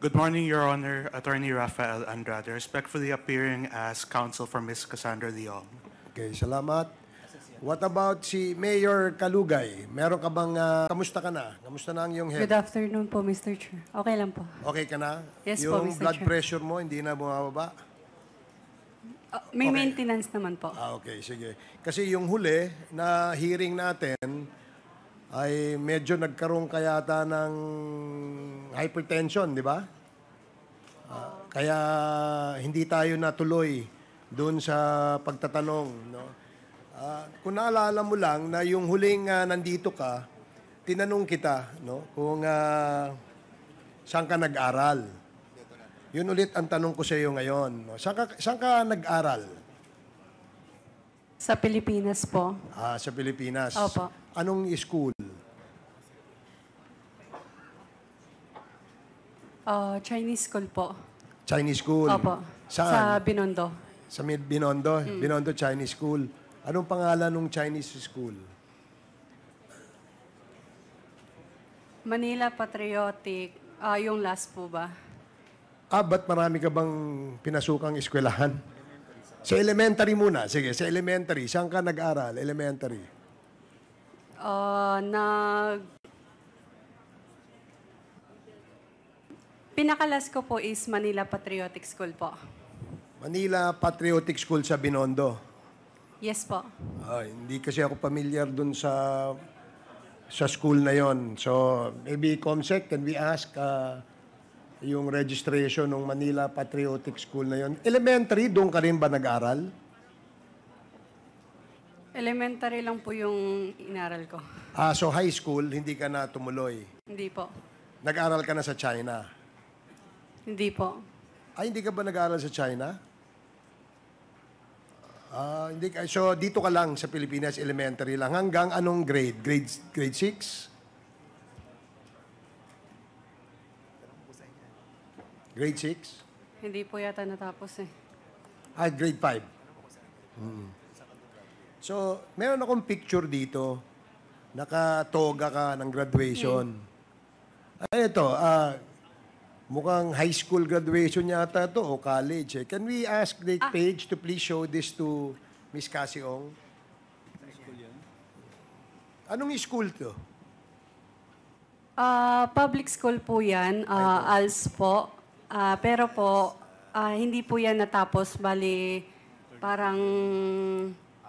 Good morning, Your Honor. Attorney Rafael Andrade, respectfully appearing as counsel for Ms. Cassandra Leong. Okay, salamat. What about si Mayor Kalugay? Meron ka bang, kamusta ka na? Kamusta na ang iyong health? Good afternoon po, Mr. Chair. Okay lang po. Okay ka na? Yes po, yung Mr. blood Chair. pressure mo, hindi na bumababa? May Okay. maintenance naman po. Okay, sige. Kasi yung huli na hearing natin ay medyo nagkaroon kayata ng hypertension, di ba? Kaya hindi tayo natuloy doon sa pagtatanong. No? Kung naalala mo lang na yung huling nandito ka, tinanong kita kung saan ka nag-aral. Yun ulit ang tanong ko sa iyo ngayon. No? Saan ka nag-aral? Sa Pilipinas po. Sa Pilipinas. Opo. Anong school? Chinese school po. Chinese school? Opo. Saan? Sa Binondo. Sa Binondo? Binondo Chinese School. Anong pangalan ng Chinese school? Manila Patriotic. Yung last po ba? Ba't marami ka bang pinasukang eskwelahan? Sa elementary muna. Sige, sa elementary. Saan ka nag-aral? Elementary. Pinakalas ko po is Manila Patriotic School po. Manila Patriotic School sa Binondo. Yes po. Hindi kasi ako familiar dun sa school na yon. So, maybe Comsec, can we ask yung registration ng Manila Patriotic School na yon? Elementary, doon ka rin ba nag-aral? Elementary lang po yung inaral ko. So high school, hindi ka na tumuloy? Hindi po. Nag-aral ka na sa China? Hindi po. Hindi ka ba nag-aral sa China? Hindi ka. So, dito ka lang sa Pilipinas, elementary lang. Hanggang anong grade? Grade 6? Grade 6? Hindi po yata natapos eh. Grade 5. So, meron akong picture dito. Nakatoga ka ng graduation. Ito, mukhang high school graduation yata to o college. Can we ask the page to please show this to Miss Cassie Ong? Anong school to? Public school po yan, ALS po. Pero po, hindi po yan natapos. Bali, parang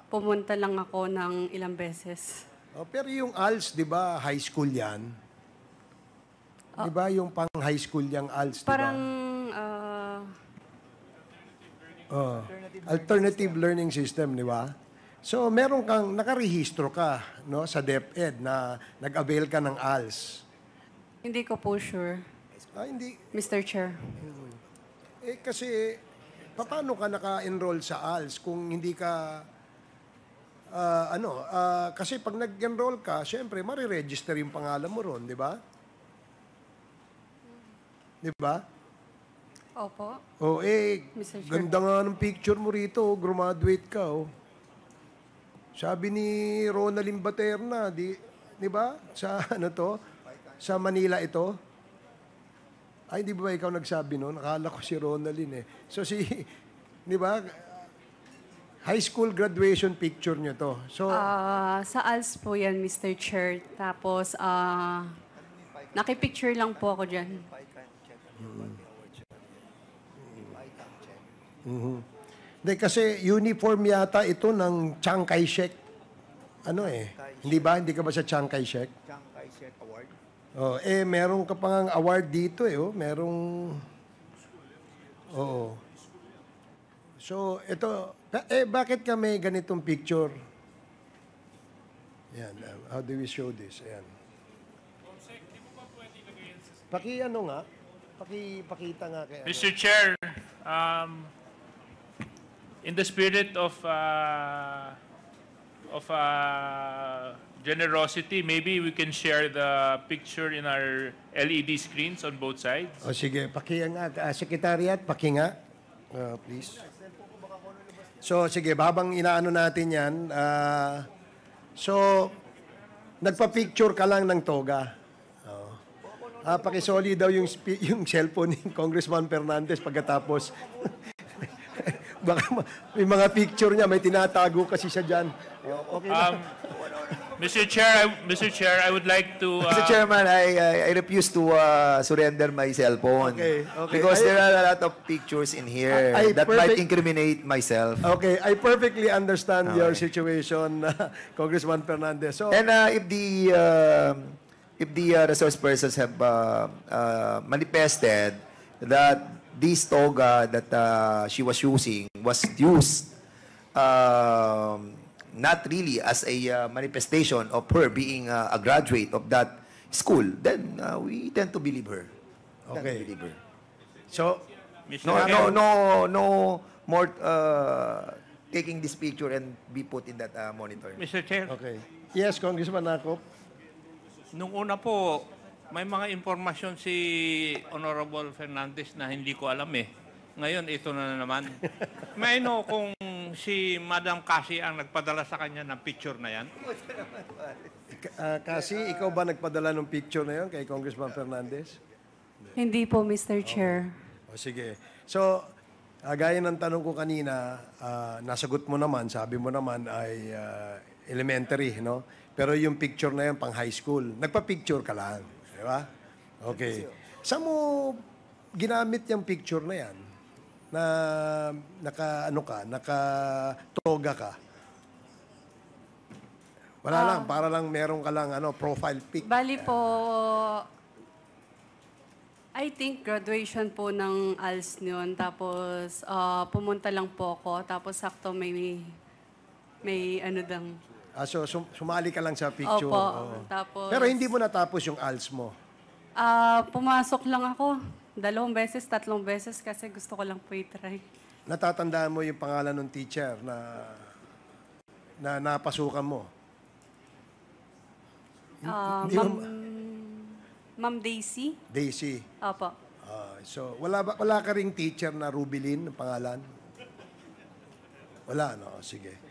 pumunta lang ako ng ilang beses. Pero yung ALS, di ba, high school yan? Di ba yung pang high school yung ALS, di ba? Parang, Alternative Learning System, di ba? So, meron kang, nakarehistro ka sa DepEd na nag-avail ka ng ALS. hindi ko po sure, Hindi. Mr. Chair. Kasi, paano ka naka-enroll sa ALS kung hindi ka, kasi pag nag-enroll ka, syempre, mariregister yung pangalan mo ron, di ba? Di ba? Opo. Mr. Mr. Chair. Ganda nga ng picture mo rito, graduate ka, Sabi ni Ronaldin Baterna, di ba? Sa sa Manila ito. Hindi ba ikaw nagsabi noon? Akala ko si Ronaldin So di ba? High school graduation picture nyo to. So, Sa ALS po yan, Mr. Chair. Tapos, nakipicture lang po ako dyan. Hindi, kasi uniform yata ito ng Chiang Kai-shek. Hindi ba? Hindi ka ba sa Chiang Kai-shek? Chiang Kai-shek Award. Meron ka pang award dito Merong... So, ito... bakit ka may ganitong picture? Yan. How do we show this? Ayan. Pakita nga kay Mr. Chair, in the spirit of generosity, maybe we can share the picture in our LED screens on both sides. Sige, Secretariat, nga. Please. So, sige, babang inaano natin yan. So, nagpa-picture ka lang ng toga. Pakisoli daw yung, yung cellphone ni Congressman Fernandez pagkatapos. Baka may mga picture niya, may tinatago kasi siya dyan. Okay na. Mr. Chair, I would like to... Mr. Chairman, I refuse to surrender my cell phone. Okay. Because there are a lot of pictures in here that might incriminate myself. Okay, I perfectly understand your situation, Congressman Fernandez. So, And if the resource persons have manifested that this toga that she was using was used not really as a manifestation of her being a graduate of that school, then we tend to believe her. Okay. Believe her. so No more taking this picture and be put in that monitor. Mr. Chair, okay. Yes, Congressman Nakop. nung una po, may mga impormasyon si Honorable Fernandez na hindi ko alam eh. Ngayon, ito na naman. May know kung si Madam Cassie ang nagpadala sa kanya ng picture na yan? Kasi ikaw ba nagpadala ng picture na yun kay Congressman Fernandez? Hindi po, Mr. Chair. O sige. So, gaya ng tanong ko kanina, nasagot mo naman, sabi mo naman ay elementary, no? Pero yung picture na yan pang high school, nagpa-picture ka lang. Di ba? Okay. Saan mo ginamit yung picture na yan? Na naka-toga ka? Wala lang, para lang meron ka lang profile pic. Bali po, I think graduation po ng ALS noon. Tapos pumunta lang po ako. Tapos sakto may ano dang. So sumali ka lang sa picture. Opo. Oo. Tapos, Pero hindi mo natapos yung ALS mo. pumasok lang ako. 2 beses, 3 beses kasi gusto ko lang po i-try. Natatandaan mo yung pangalan ng teacher na napasukan mo? Hindi mo- Ma'am Daisy? Daisy. Opo. So, wala ka ring teacher na Rubilin, ang pangalan? Wala, no? Sige.